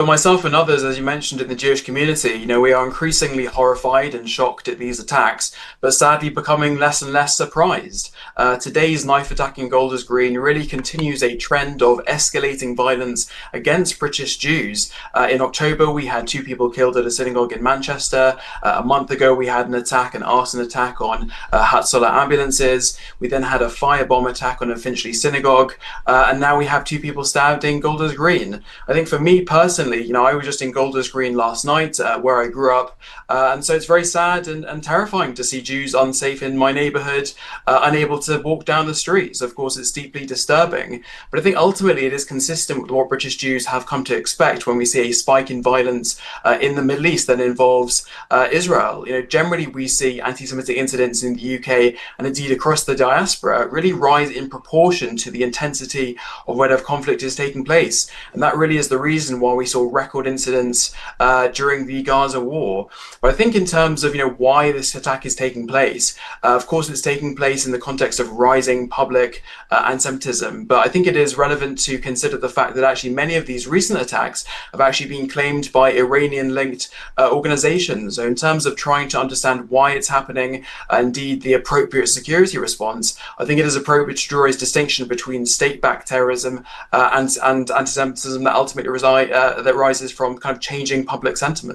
For myself and others, as you mentioned in the Jewish community, we are increasingly horrified and shocked at these attacks, but sadly becoming less and less surprised. Today's knife attack in Golders Green really continues a trend of escalating violence against British Jews. In October, we had two people killed at a synagogue in Manchester. A month ago, we had an arson attack on Hatzalah ambulances. We then had a firebomb attack on a Finchley synagogue, and now we have two people stabbed in Golders Green. I think for me personally, I was just in Golders Green last night, where I grew up, and so it's very sad and terrifying to see Jews unsafe in my neighborhood, unable to walk down the streets. Of course, it's deeply disturbing, but I think ultimately it is consistent with what British Jews have come to expect when we see a spike in violence in the Middle East that involves Israel. Generally we see anti-Semitic incidents in the UK and indeed across the diaspora really rise in proportion to the intensity of whatever conflict is taking place, and that really is the reason why we saw record incidents during the Gaza war. But I think in terms of why this attack is taking place, of course it's taking place in the context of rising public anti-Semitism, but I think it is relevant to consider the fact that actually many of these recent attacks have actually been claimed by Iranian-linked organizations. So in terms of trying to understand why it's happening, indeed the appropriate security response, I think it is appropriate to draw a distinction between state-backed terrorism and anti-Semitism that ultimately rises from kind of changing public sentiments.